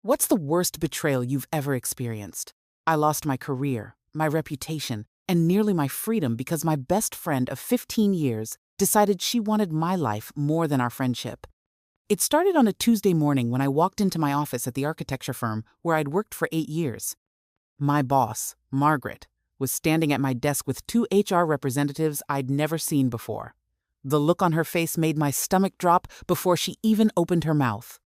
What's the worst betrayal you've ever experienced? I lost my career, my reputation, and nearly my freedom because my best friend of 15 years decided she wanted my life more than our friendship. It started on a Tuesday morning when I walked into my office at the architecture firm where I'd worked for 8 years. My boss, Margaret, was standing at my desk with 2 HR representatives I'd never seen before. The look on her face made my stomach drop before she even opened her mouth.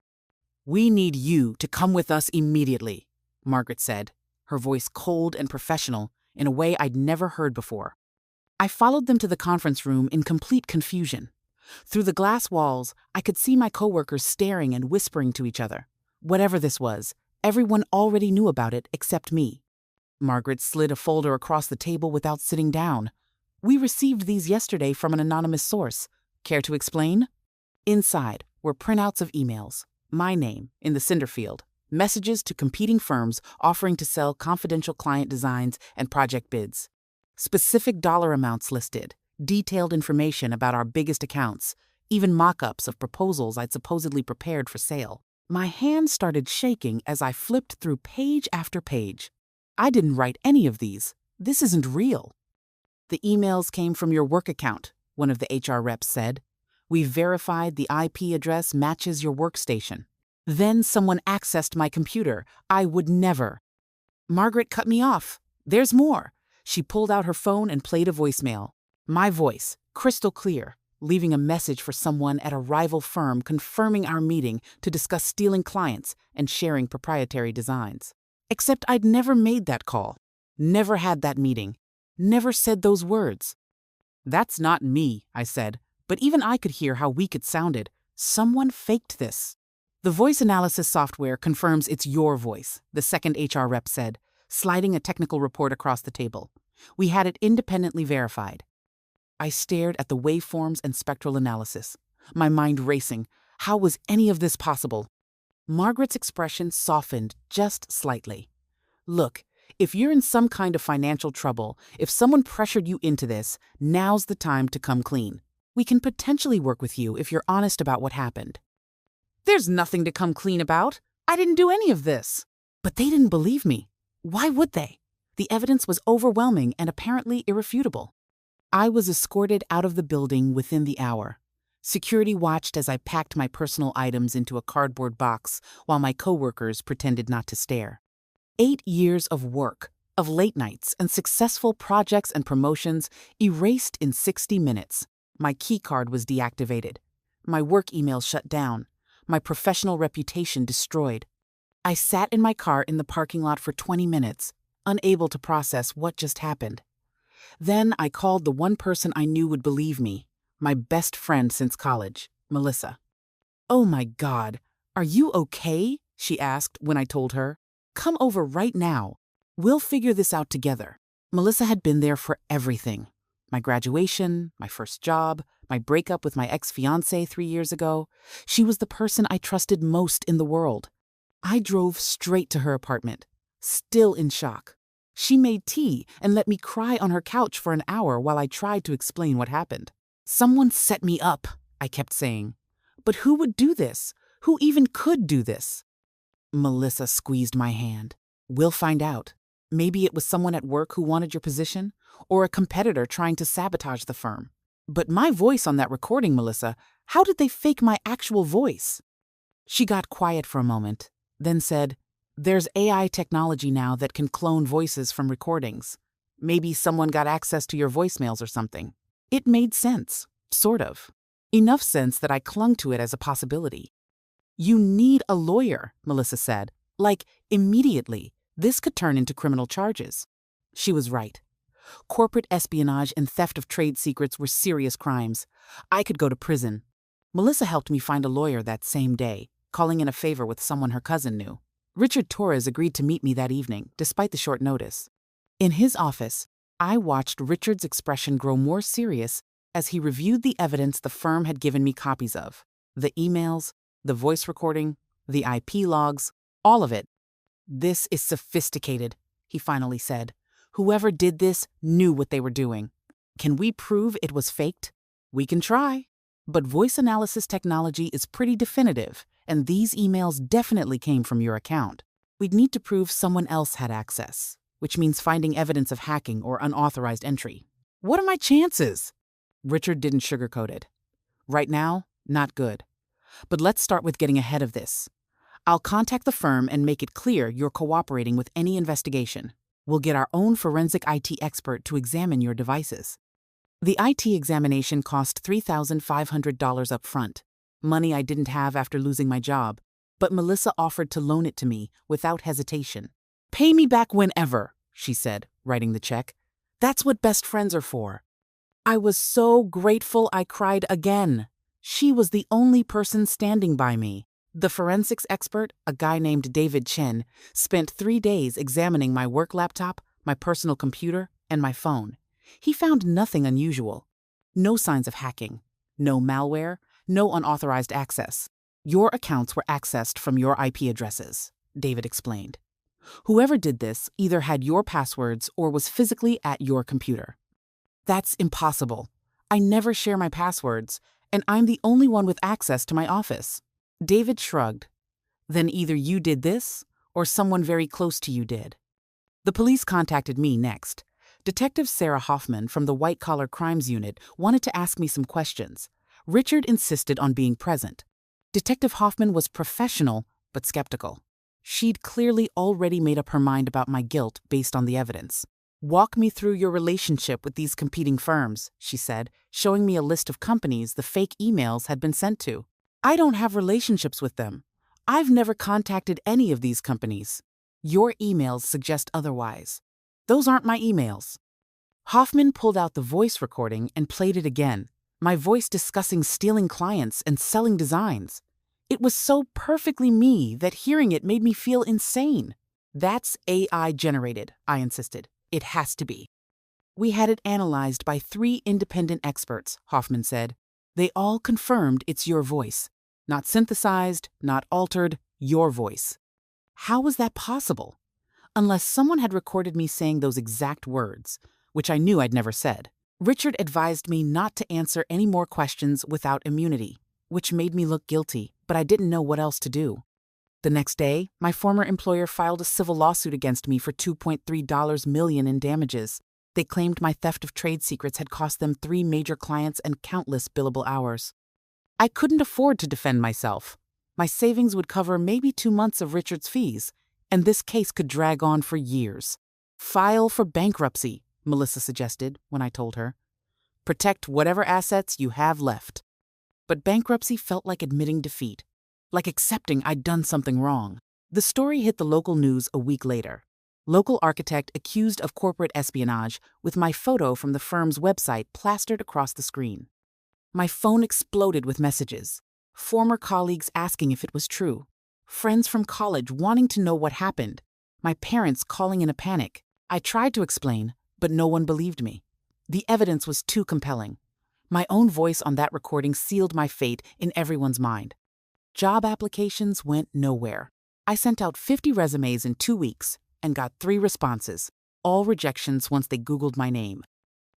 "We need you to come with us immediately," Margaret said, her voice cold and professional in a way I'd never heard before. I followed them to the conference room in complete confusion. Through the glass walls, I could see my coworkers staring and whispering to each other. Whatever this was, everyone already knew about it except me. Margaret slid a folder across the table without sitting down. "We received these yesterday from an anonymous source. Care to explain?" Inside were printouts of emails. My name in the cinder field, messages to competing firms offering to sell confidential client designs and project bids. Specific dollar amounts listed, detailed information about our biggest accounts, even mock-ups of proposals I'd supposedly prepared for sale. My hands started shaking as I flipped through page after page. I didn't write any of these. This isn't real. "The emails came from your work account," one of the HR reps said. "We've verified the IP address matches your workstation. Then someone accessed my computer. I would never." Margaret cut me off. "There's more." She pulled out her phone and played a voicemail. My voice, crystal clear, leaving a message for someone at a rival firm confirming our meeting to discuss stealing clients and sharing proprietary designs. Except I'd never made that call, never had that meeting, never said those words. "That's not me," I said. But even I could hear how weak it sounded. Someone faked this. "The voice analysis software confirms it's your voice," the second HR rep said, sliding a technical report across the table. "We had it independently verified." I stared at the waveforms and spectral analysis, my mind racing. How was any of this possible? Margaret's expression softened just slightly. "Look, if you're in some kind of financial trouble, if someone pressured you into this, now's the time to come clean. We can potentially work with you if you're honest about what happened." "There's nothing to come clean about. I didn't do any of this." But they didn't believe me. Why would they? The evidence was overwhelming and apparently irrefutable. I was escorted out of the building within the hour. Security watched as I packed my personal items into a cardboard box while my coworkers pretended not to stare. 8 years of work, of late nights and successful projects and promotions erased in 60 minutes. My key card was deactivated. My work email shut down. My professional reputation destroyed. I sat in my car in the parking lot for 20 minutes, unable to process what just happened. Then I called the one person I knew would believe me, my best friend since college, Melissa. "Oh my God, are you okay?" she asked when I told her. "Come over right now. We'll figure this out together." Melissa had been there for everything. My graduation, my first job, my breakup with my ex-fiancé 3 years ago. She was the person I trusted most in the world. I drove straight to her apartment, still in shock. She made tea and let me cry on her couch for an hour while I tried to explain what happened. "Someone set me up," I kept saying. "But who would do this? Who even could do this?" Melissa squeezed my hand. "We'll find out. Maybe it was someone at work who wanted your position, or a competitor trying to sabotage the firm. But my voice on that recording, Melissa, how did they fake my actual voice?" She got quiet for a moment, then said, "There's AI technology now that can clone voices from recordings. Maybe someone got access to your voicemails or something." It made sense, sort of. Enough sense that I clung to it as a possibility. "You need a lawyer," Melissa said. "Like, immediately. This could turn into criminal charges." She was right. Corporate espionage and theft of trade secrets were serious crimes. I could go to prison. Melissa helped me find a lawyer that same day, calling in a favor with someone her cousin knew. Richard Torres agreed to meet me that evening, despite the short notice. In his office, I watched Richard's expression grow more serious as he reviewed the evidence the firm had given me copies of. The emails, the voice recording, the IP logs, all of it. "This is sophisticated," he finally said. "Whoever did this knew what they were doing. Can we prove it was faked? We can try. But voice analysis technology is pretty definitive, and these emails definitely came from your account. We'd need to prove someone else had access, which means finding evidence of hacking or unauthorized entry. What are my chances? Richard didn't sugarcoat it. Right now, not good. But let's start with getting ahead of this. I'll contact the firm and make it clear you're cooperating with any investigation. We'll get our own forensic IT expert to examine your devices. The IT examination cost $3,500 up front, money I didn't have after losing my job, but Melissa offered to loan it to me without hesitation. Pay me back whenever, she said, writing the check. That's what best friends are for. I was so grateful I cried again. She was the only person standing by me. The forensics expert, a guy named David Chen, spent 3 days examining my work laptop, my personal computer, and my phone. He found nothing unusual. No signs of hacking, no malware, no unauthorized access. Your accounts were accessed from your IP addresses, David explained. Whoever did this either had your passwords or was physically at your computer. That's impossible. I never share my passwords, and I'm the only one with access to my office. David shrugged. Then either you did this, or someone very close to you did. The police contacted me next. Detective Sarah Hoffman from the White Collar Crimes Unit wanted to ask me some questions. Richard insisted on being present. Detective Hoffman was professional, but skeptical. She'd clearly already made up her mind about my guilt based on the evidence. Walk me through your relationship with these competing firms, she said, showing me a list of companies the fake emails had been sent to. I don't have relationships with them. I've never contacted any of these companies. Your emails suggest otherwise. Those aren't my emails. Hoffman pulled out the voice recording and played it again, my voice discussing stealing clients and selling designs. It was so perfectly me that hearing it made me feel insane. That's AI generated, I insisted. It has to be. We had it analyzed by 3 independent experts, Hoffman said. They all confirmed it's your voice. Not synthesized, not altered, your voice. How was that possible? Unless someone had recorded me saying those exact words, which I knew I'd never said. Richard advised me not to answer any more questions without immunity, which made me look guilty, but I didn't know what else to do. The next day, my former employer filed a civil lawsuit against me for $2.3 million in damages. They claimed my theft of trade secrets had cost them 3 major clients and countless billable hours. I couldn't afford to defend myself. My savings would cover maybe 2 months of Richard's fees, and this case could drag on for years. File for bankruptcy, Melissa suggested when I told her. Protect whatever assets you have left. But bankruptcy felt like admitting defeat, like accepting I'd done something wrong. The story hit the local news a week later. Local architect accused of corporate espionage with my photo from the firm's website plastered across the screen. My phone exploded with messages. Former colleagues asking if it was true. Friends from college wanting to know what happened. My parents calling in a panic. I tried to explain, but no one believed me. The evidence was too compelling. My own voice on that recording sealed my fate in everyone's mind. Job applications went nowhere. I sent out 50 resumes in 2 weeks and got 3 responses, all rejections once they Googled my name.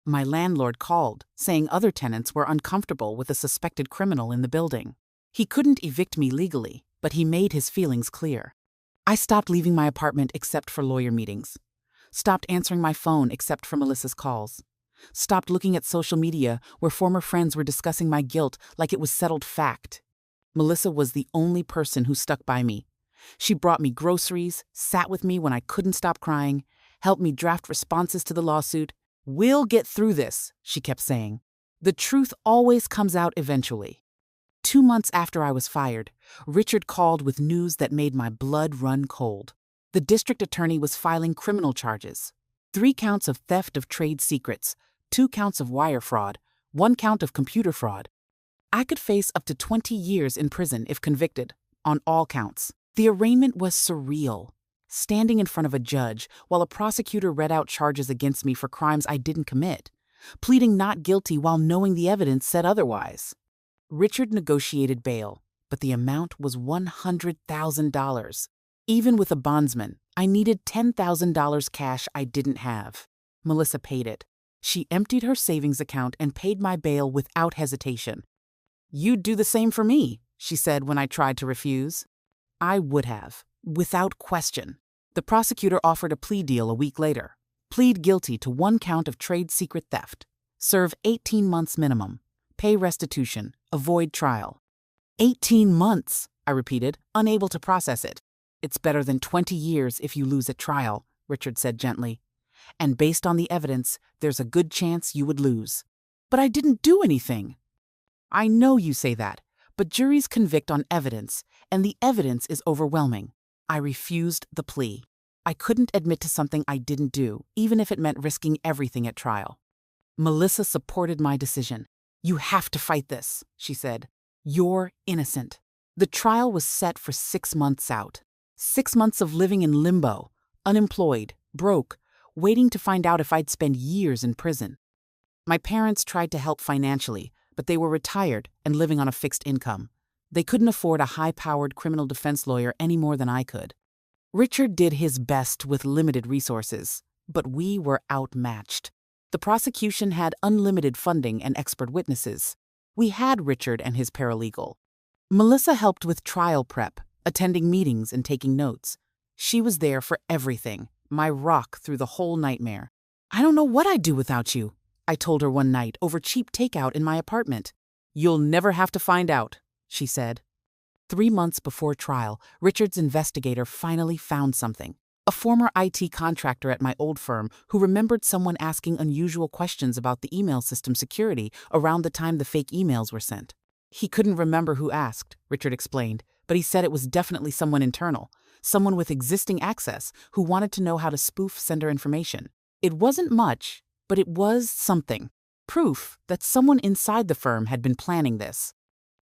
My landlord called, saying other tenants were uncomfortable with a suspected criminal in the building. He couldn't evict me legally, but he made his feelings clear. I stopped leaving my apartment except for lawyer meetings. Stopped answering my phone except for Melissa's calls. Stopped looking at social media where former friends were discussing my guilt like it was settled fact. Melissa was the only person who stuck by me. She brought me groceries, sat with me when I couldn't stop crying, helped me draft responses to the lawsuit. We'll get through this, she kept saying. The truth always comes out eventually. 2 months after I was fired, Richard called with news that made my blood run cold. The district attorney was filing criminal charges. 3 counts of theft of trade secrets, 2 counts of wire fraud, 1 count of computer fraud. I could face up to 20 years in prison if convicted, on all counts. The arraignment was surreal. Standing in front of a judge while a prosecutor read out charges against me for crimes I didn't commit, pleading not guilty while knowing the evidence said otherwise. Richard negotiated bail, but the amount was $100,000. Even with a bondsman, I needed $10,000 cash I didn't have. Melissa paid it. She emptied her savings account and paid my bail without hesitation. You'd do the same for me, she said when I tried to refuse. I would have, without question. The prosecutor offered a plea deal a week later. Plead guilty to 1 count of trade secret theft. Serve 18 months minimum. Pay restitution. Avoid trial. 18 months, I repeated, unable to process it. It's better than 20 years if you lose at trial, Richard said gently. And based on the evidence, there's a good chance you would lose. But I didn't do anything. I know you say that, but juries convict on evidence, and the evidence is overwhelming. I refused the plea. I couldn't admit to something I didn't do, even if it meant risking everything at trial. Melissa supported my decision. You have to fight this, she said. You're innocent. The trial was set for 6 months out. 6 months of living in limbo, unemployed, broke, waiting to find out if I'd spend years in prison. My parents tried to help financially, but they were retired and living on a fixed income. They couldn't afford a high-powered criminal defense lawyer any more than I could. Richard did his best with limited resources, but we were outmatched. The prosecution had unlimited funding and expert witnesses. We had Richard and his paralegal. Melissa helped with trial prep, attending meetings and taking notes. She was there for everything, my rock through the whole nightmare. I don't know what I'd do without you, I told her one night over cheap takeout in my apartment. You'll never have to find out, she said. 3 months before trial, Richard's investigator finally found something. A former IT contractor at my old firm who remembered someone asking unusual questions about the email system security around the time the fake emails were sent. He couldn't remember who asked, Richard explained, but he said it was definitely someone internal, someone with existing access who wanted to know how to spoof sender information. It wasn't much, but it was something. Proof that someone inside the firm had been planning this.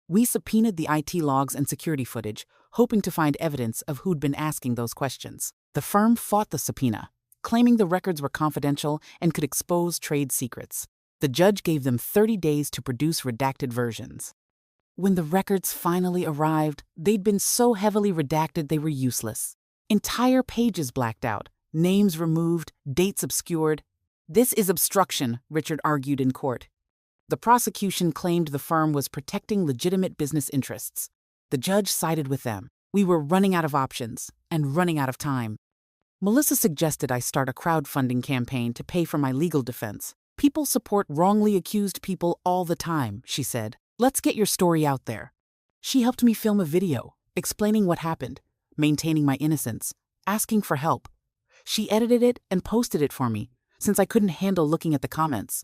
We subpoenaed the IT logs and security footage, hoping to find evidence of who'd been asking those questions. The firm fought the subpoena, claiming the records were confidential and could expose trade secrets. The judge gave them 30 days to produce redacted versions. When the records finally arrived, they'd been so heavily redacted they were useless. Entire pages blacked out, names removed, dates obscured. This is obstruction, Richard argued in court. The prosecution claimed the firm was protecting legitimate business interests. The judge sided with them. We were running out of options and running out of time. Melissa suggested I start a crowdfunding campaign to pay for my legal defense. People support wrongly accused people all the time, she said. Let's get your story out there. She helped me film a video, explaining what happened, maintaining my innocence, asking for help. She edited it and posted it for me, since I couldn't handle looking at the comments.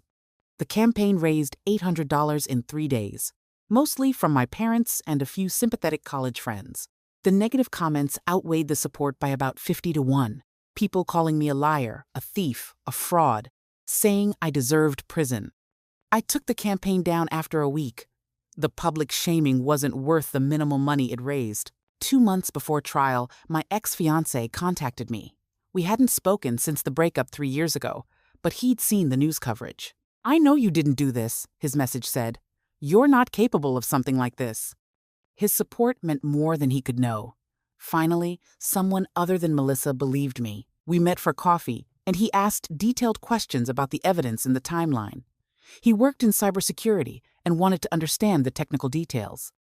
The campaign raised $800 in 3 days, mostly from my parents and a few sympathetic college friends. The negative comments outweighed the support by about 50 to 1. People calling me a liar, a thief, a fraud, saying I deserved prison. I took the campaign down after a week. The public shaming wasn't worth the minimal money it raised. 2 months before trial, my ex-fiancé contacted me. We hadn't spoken since the breakup 3 years ago, but he'd seen the news coverage. I know you didn't do this, his message said. You're not capable of something like this. His support meant more than he could know. Finally, someone other than Melissa believed me. We met for coffee, and he asked detailed questions about the evidence in the timeline. He worked in cybersecurity and wanted to understand the technical details.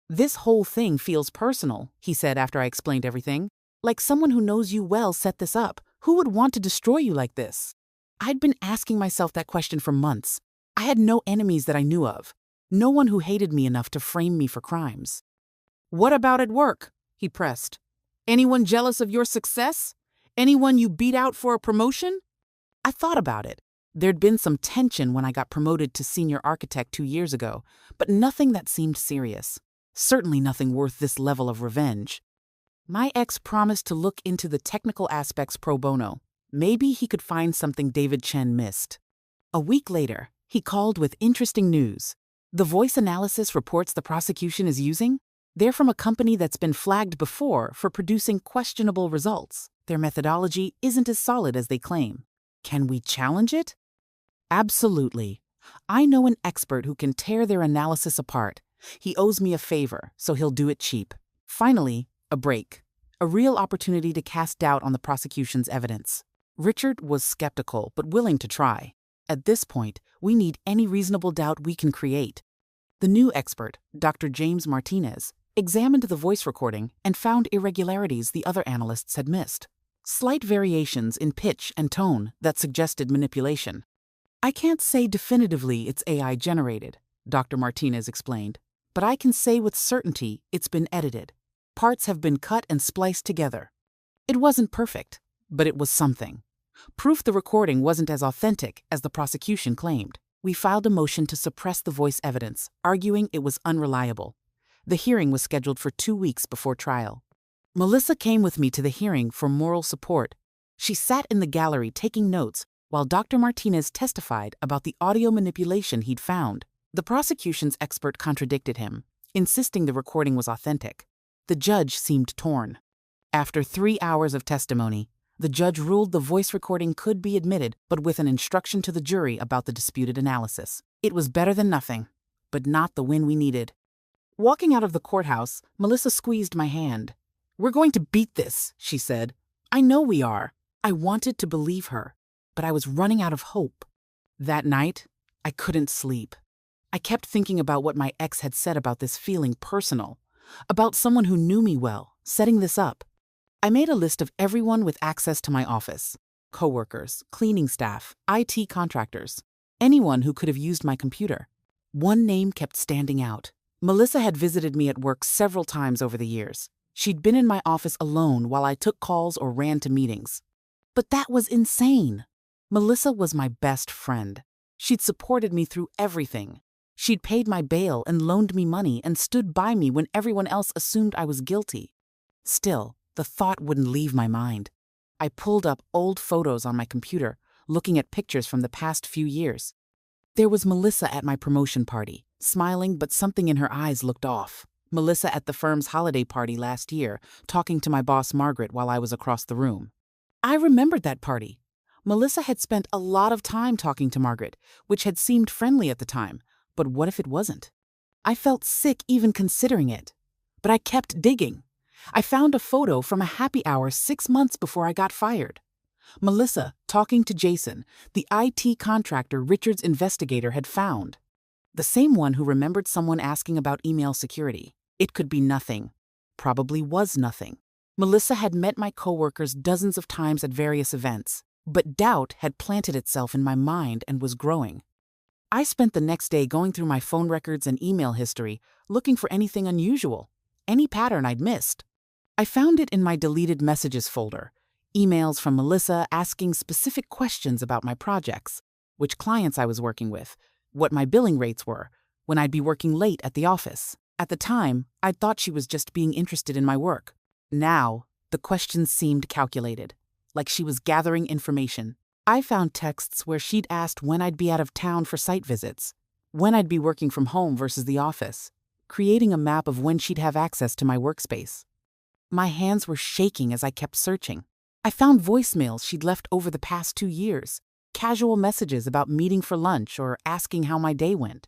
This whole thing feels personal, he said after I explained everything. Like someone who knows you well set this up. Who would want to destroy you like this? I'd been asking myself that question for months. I had no enemies that I knew of. No one who hated me enough to frame me for crimes. What about at work? He pressed. Anyone jealous of your success? Anyone you beat out for a promotion? I thought about it. There'd been some tension when I got promoted to senior architect 2 years ago, but nothing that seemed serious. Certainly nothing worth this level of revenge. My ex promised to look into the technical aspects pro bono. Maybe he could find something David Chen missed. A week later, he called with interesting news. The voice analysis reports the prosecution is using? They're from a company that's been flagged before for producing questionable results. Their methodology isn't as solid as they claim. Can we challenge it? Absolutely. I know an expert who can tear their analysis apart. He owes me a favor, so he'll do it cheap. Finally, a break. A real opportunity to cast doubt on the prosecution's evidence. Richard was skeptical, but willing to try. At this point, we need any reasonable doubt we can create. The new expert, Dr. James Martinez, examined the voice recording, and found irregularities the other analysts had missed. Slight variations in pitch and tone that suggested manipulation. "I can't say definitively it's AI generated," Dr. Martinez explained, "but I can say with certainty it's been edited. Parts have been cut and spliced together. It wasn't perfect, but it was something. Proof the recording wasn't as authentic as the prosecution claimed. We filed a motion to suppress the voice evidence, arguing it was unreliable. The hearing was scheduled for 2 weeks before trial. Melissa came with me to the hearing for moral support. She sat in the gallery taking notes while Dr. Martinez testified about the audio manipulation he'd found. The prosecution's expert contradicted him, insisting the recording was authentic. The judge seemed torn. After 3 hours of testimony, the judge ruled the voice recording could be admitted, but with an instruction to the jury about the disputed analysis. It was better than nothing, but not the win we needed. Walking out of the courthouse, Melissa squeezed my hand. "We're going to beat this," she said. "I know we are." I wanted to believe her, but I was running out of hope. That night, I couldn't sleep. I kept thinking about what my ex had said about this feeling personal, about someone who knew me well, setting this up. I made a list of everyone with access to my office: coworkers, cleaning staff, IT contractors, anyone who could have used my computer. One name kept standing out. Melissa had visited me at work several times over the years. She'd been in my office alone while I took calls or ran to meetings. But that was insane. Melissa was my best friend. She'd supported me through everything. She'd paid my bail and loaned me money and stood by me when everyone else assumed I was guilty. Still, the thought wouldn't leave my mind. I pulled up old photos on my computer, looking at pictures from the past few years. There was Melissa at my promotion party, smiling, but something in her eyes looked off. Melissa at the firm's holiday party last year, talking to my boss Margaret while I was across the room. I remembered that party. Melissa had spent a lot of time talking to Margaret, which had seemed friendly at the time, but what if it wasn't? I felt sick even considering it. But I kept digging. I found a photo from a happy hour 6 months before I got fired. Melissa talking to Jason, the IT contractor Richard's investigator had found. The same one who remembered someone asking about email security. It could be nothing. Probably was nothing. Melissa had met my coworkers dozens of times at various events, but doubt had planted itself in my mind and was growing. I spent the next day going through my phone records and email history, looking for anything unusual, any pattern I'd missed. I found it in my deleted messages folder, emails from Melissa asking specific questions about my projects, which clients I was working with, what my billing rates were, when I'd be working late at the office. At the time, I'd thought she was just being interested in my work. Now, the questions seemed calculated, like she was gathering information. I found texts where she'd asked when I'd be out of town for site visits, when I'd be working from home versus the office, creating a map of when she'd have access to my workspace. My hands were shaking as I kept searching. I found voicemails she'd left over the past 2 years, casual messages about meeting for lunch or asking how my day went.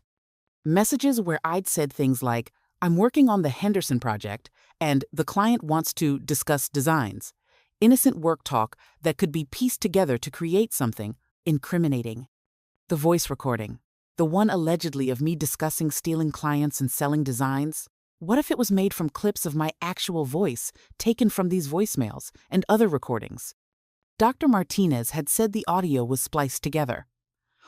Messages where I'd said things like, "I'm working on the Henderson project," and "the client wants to discuss designs." Innocent work talk that could be pieced together to create something incriminating. The voice recording, the one allegedly of me discussing stealing clients and selling designs. What if it was made from clips of my actual voice taken from these voicemails and other recordings? Dr. Martinez had said the audio was spliced together.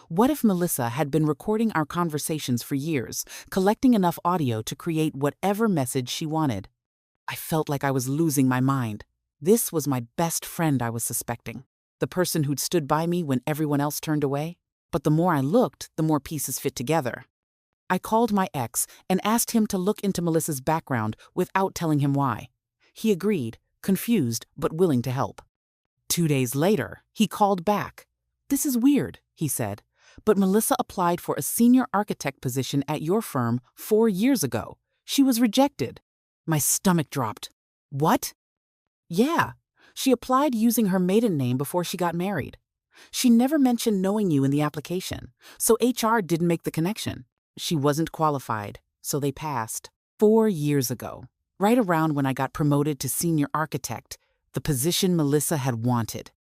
What if Melissa had been recording our conversations for years, collecting enough audio to create whatever message she wanted? I felt like I was losing my mind. This was my best friend I was suspecting, the person who'd stood by me when everyone else turned away. But the more I looked, the more pieces fit together. I called my ex and asked him to look into Melissa's background without telling him why. He agreed, confused but willing to help. 2 days later, he called back. "This is weird," he said, "but Melissa applied for a senior architect position at your firm 4 years ago. She was rejected." My stomach dropped. "What?" "Yeah, she applied using her maiden name before she got married. She never mentioned knowing you in the application, so HR didn't make the connection. She wasn't qualified, so they passed. 4 years ago, right around when I got promoted to senior architect, the position Melissa had wanted."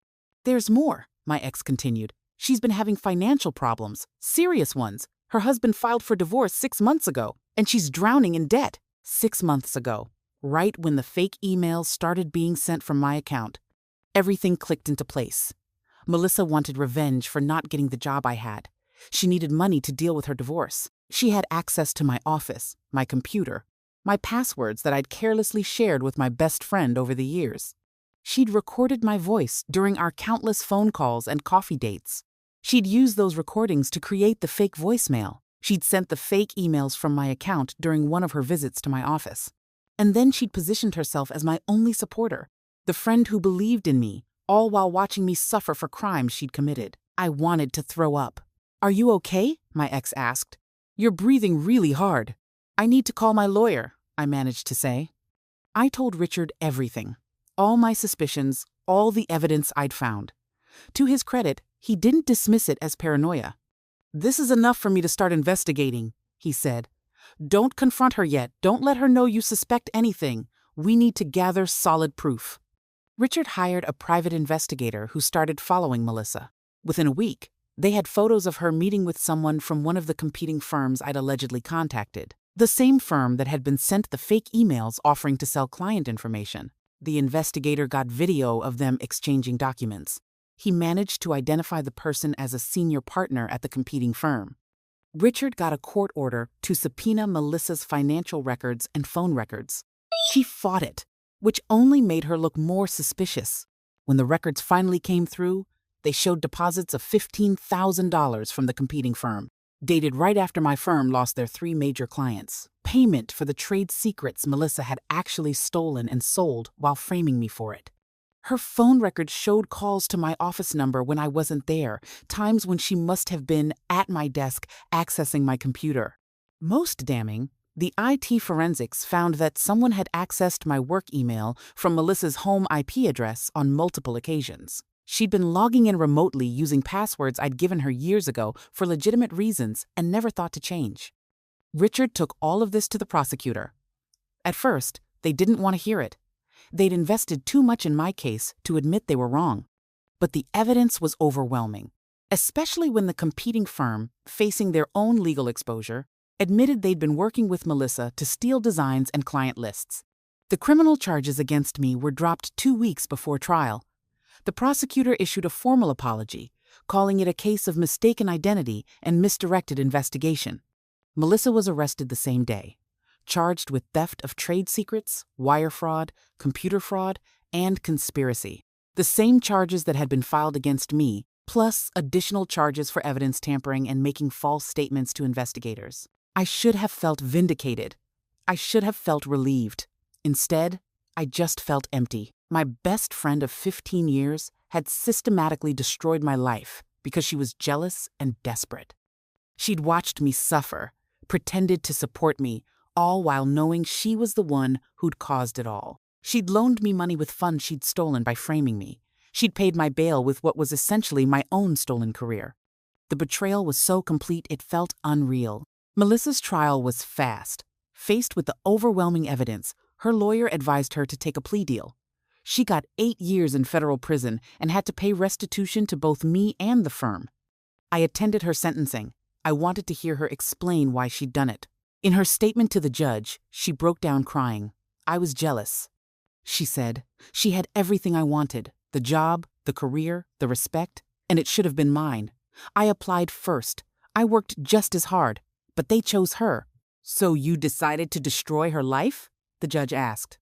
"There's more," my ex continued. "She's been having financial problems, serious ones. Her husband filed for divorce 6 months ago, and she's drowning in debt. 6 months ago, right when the fake emails started being sent from my account, everything clicked into place. Melissa wanted revenge for not getting the job I had. She needed money to deal with her divorce. She had access to my office, my computer, my passwords that I'd carelessly shared with my best friend over the years. She'd recorded my voice during our countless phone calls and coffee dates. She'd used those recordings to create the fake voicemail. She'd sent the fake emails from my account during one of her visits to my office. And then she'd positioned herself as my only supporter, the friend who believed in me, all while watching me suffer for crimes she'd committed. I wanted to throw up. "Are you okay?" my ex asked. "You're breathing really hard." "I need to call my lawyer," I managed to say. I told Richard everything, all my suspicions, all the evidence I'd found. To his credit, he didn't dismiss it as paranoia. "This is enough for me to start investigating," he said. "Don't confront her yet. Don't let her know you suspect anything. We need to gather solid proof." Richard hired a private investigator who started following Melissa. Within a week, they had photos of her meeting with someone from one of the competing firms I'd allegedly contacted, the same firm that had been sent the fake emails offering to sell client information. The investigator got video of them exchanging documents. He managed to identify the person as a senior partner at the competing firm. Richard got a court order to subpoena Melissa's financial records and phone records. She fought it, which only made her look more suspicious. When the records finally came through, they showed deposits of $15,000 from the competing firm, dated right after my firm lost their 3 major clients. Payment for the trade secrets Melissa had actually stolen and sold while framing me for it. Her phone records showed calls to my office number when I wasn't there, times when she must have been at my desk accessing my computer. Most damning, the IT forensics found that someone had accessed my work email from Melissa's home IP address on multiple occasions. She'd been logging in remotely using passwords I'd given her years ago for legitimate reasons and never thought to change. Richard took all of this to the prosecutor. At first, they didn't want to hear it. They'd invested too much in my case to admit they were wrong. But the evidence was overwhelming, especially when the competing firm, facing their own legal exposure, admitted they'd been working with Melissa to steal designs and client lists. The criminal charges against me were dropped 2 weeks before trial. The prosecutor issued a formal apology, calling it a case of mistaken identity and misdirected investigation. Melissa was arrested the same day, charged with theft of trade secrets, wire fraud, computer fraud, and conspiracy. The same charges that had been filed against me, plus additional charges for evidence tampering and making false statements to investigators. I should have felt vindicated. I should have felt relieved. Instead, I just felt empty. My best friend of 15 years had systematically destroyed my life because she was jealous and desperate. She'd watched me suffer, pretended to support me, all while knowing she was the one who'd caused it all. She'd loaned me money with funds she'd stolen by framing me. She'd paid my bail with what was essentially my own stolen career. The betrayal was so complete it felt unreal. Melissa's trial was fast. Faced with the overwhelming evidence, her lawyer advised her to take a plea deal. She got 8 years in federal prison and had to pay restitution to both me and the firm. I attended her sentencing. I wanted to hear her explain why she'd done it. In her statement to the judge, she broke down crying. "I was jealous," she said. "She had everything I wanted, the job, the career, the respect, and it should have been mine. I applied first. I worked just as hard, but they chose her." "So you decided to destroy her life?" the judge asked.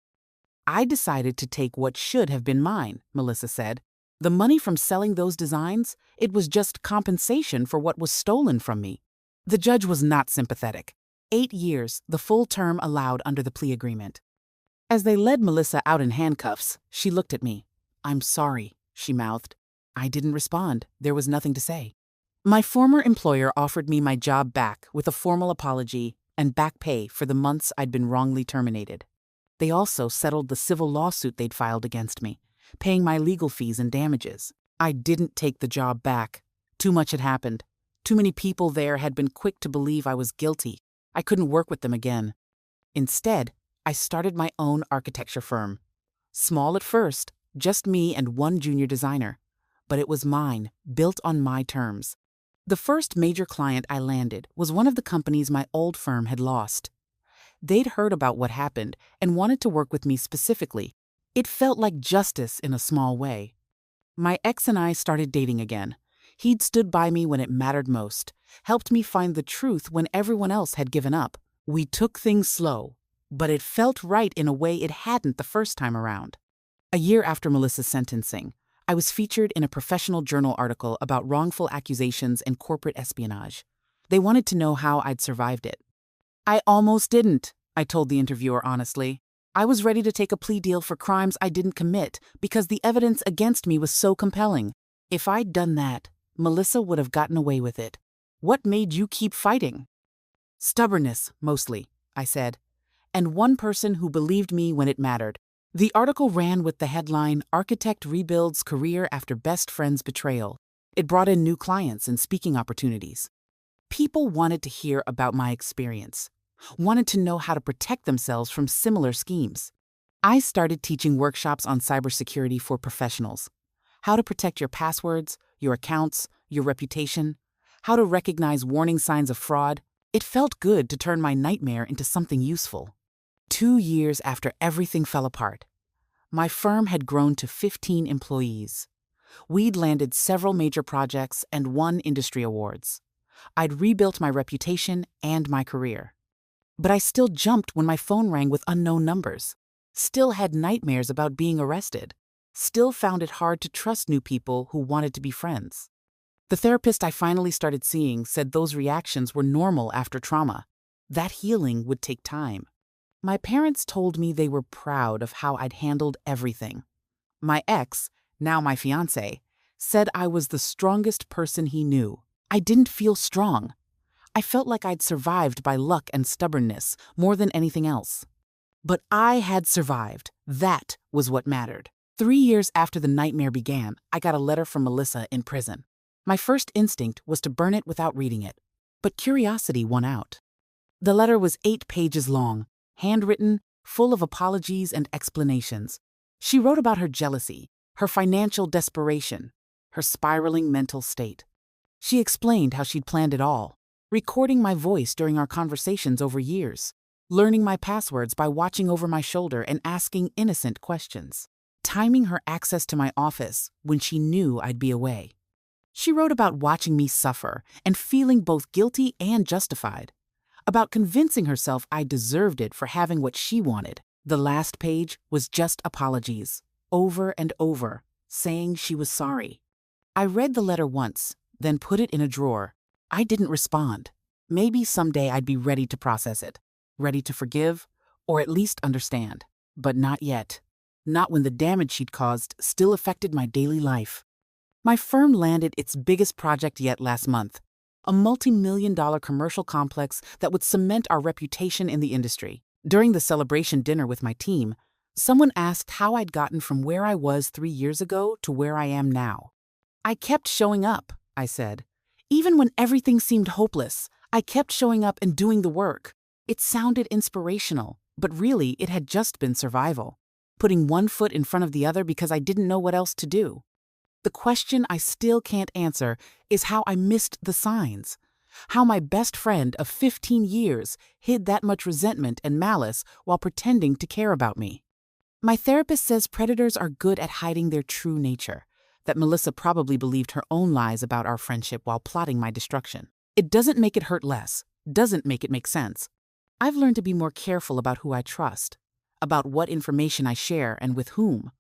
"I decided to take what should have been mine," Melissa said. "The money from selling those designs, it was just compensation for what was stolen from me." The judge was not sympathetic. 8 years, the full term allowed under the plea agreement. As they led Melissa out in handcuffs, she looked at me. "I'm sorry," she mouthed. I didn't respond. There was nothing to say. My former employer offered me my job back with a formal apology and back pay for the months I'd been wrongly terminated. They also settled the civil lawsuit they'd filed against me, paying my legal fees and damages. I didn't take the job back. Too much had happened. Too many people there had been quick to believe I was guilty. I couldn't work with them again. Instead, I started my own architecture firm. Small at first, just me and one junior designer. But it was mine, built on my terms. The first major client I landed was one of the companies my old firm had lost. They'd heard about what happened and wanted to work with me specifically. It felt like justice in a small way. My ex and I started dating again. He'd stood by me when it mattered most, helped me find the truth when everyone else had given up. We took things slow, but it felt right in a way it hadn't the first time around. A year after Melissa's sentencing, I was featured in a professional journal article about wrongful accusations and corporate espionage. They wanted to know how I'd survived it. I almost didn't, I told the interviewer honestly. I was ready to take a plea deal for crimes I didn't commit because the evidence against me was so compelling. If I'd done that, Melissa would have gotten away with it. What made you keep fighting? Stubbornness, mostly, I said, and one person who believed me when it mattered. The article ran with the headline, "Architect Rebuilds Career After Best Friend's Betrayal." It brought in new clients and speaking opportunities. People wanted to hear about my experience, wanted to know how to protect themselves from similar schemes. I started teaching workshops on cybersecurity for professionals. How to protect your passwords, your accounts, your reputation, how to recognize warning signs of fraud. It felt good to turn my nightmare into something useful. 2 years after everything fell apart, my firm had grown to 15 employees. We'd landed several major projects and won industry awards. I'd rebuilt my reputation and my career. But I still jumped when my phone rang with unknown numbers. Still had nightmares about being arrested. Still found it hard to trust new people who wanted to be friends. The therapist I finally started seeing said those reactions were normal after trauma. That healing would take time. My parents told me they were proud of how I'd handled everything. My ex, now my fiancé, said I was the strongest person he knew. I didn't feel strong. I felt like I'd survived by luck and stubbornness more than anything else. But I had survived. That was what mattered. 3 years after the nightmare began, I got a letter from Melissa in prison. My first instinct was to burn it without reading it, but curiosity won out. The letter was 8 pages long, handwritten, full of apologies and explanations. She wrote about her jealousy, her financial desperation, her spiraling mental state. She explained how she'd planned it all, recording my voice during our conversations over years, learning my passwords by watching over my shoulder and asking innocent questions, timing her access to my office when she knew I'd be away. She wrote about watching me suffer and feeling both guilty and justified, about convincing herself I deserved it for having what she wanted. The last page was just apologies, over and over, saying she was sorry. I read the letter once, then put it in a drawer. I didn't respond. Maybe someday I'd be ready to process it, ready to forgive, or at least understand. But not yet. Not when the damage she'd caused still affected my daily life. My firm landed its biggest project yet last month, a multi-million-dollar commercial complex that would cement our reputation in the industry. During the celebration dinner with my team, someone asked how I'd gotten from where I was 3 years ago to where I am now. I kept showing up, I said. Even when everything seemed hopeless, I kept showing up and doing the work. It sounded inspirational, but really it had just been survival, putting one foot in front of the other because I didn't know what else to do. The question I still can't answer is how I missed the signs, how my best friend of 15 years hid that much resentment and malice while pretending to care about me. My therapist says predators are good at hiding their true nature, that Melissa probably believed her own lies about our friendship while plotting my destruction. It doesn't make it hurt less, doesn't make it make sense. I've learned to be more careful about who I trust, about what information I share and with whom,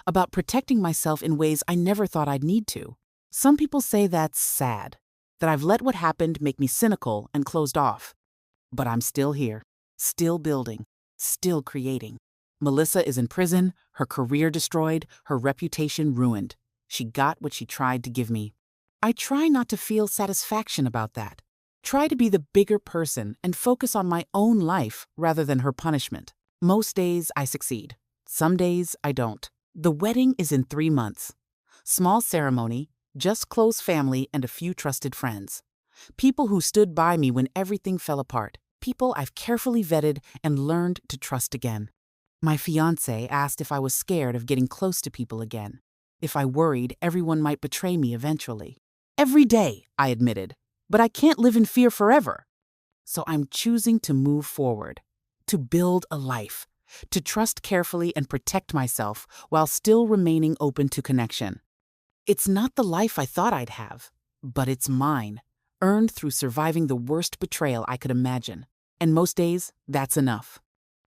about protecting myself in ways I never thought I'd need to. Some people say that's sad, that I've let what happened make me cynical and closed off. But I'm still here, still building, still creating. Melissa is in prison, her career destroyed, her reputation ruined. She got what she tried to give me. I try not to feel satisfaction about that. Try to be the bigger person and focus on my own life rather than her punishment. Most days I succeed. Some days I don't. The wedding is in 3 months. Small ceremony, just close family and a few trusted friends. People who stood by me when everything fell apart. People I've carefully vetted and learned to trust again. My fiancé asked if I was scared of getting close to people again, if I worried everyone might betray me eventually. Every day, I admitted, but I can't live in fear forever. So I'm choosing to move forward, to build a life, to trust carefully and protect myself while still remaining open to connection. It's not the life I thought I'd have, but it's mine, earned through surviving the worst betrayal I could imagine. And most days, that's enough.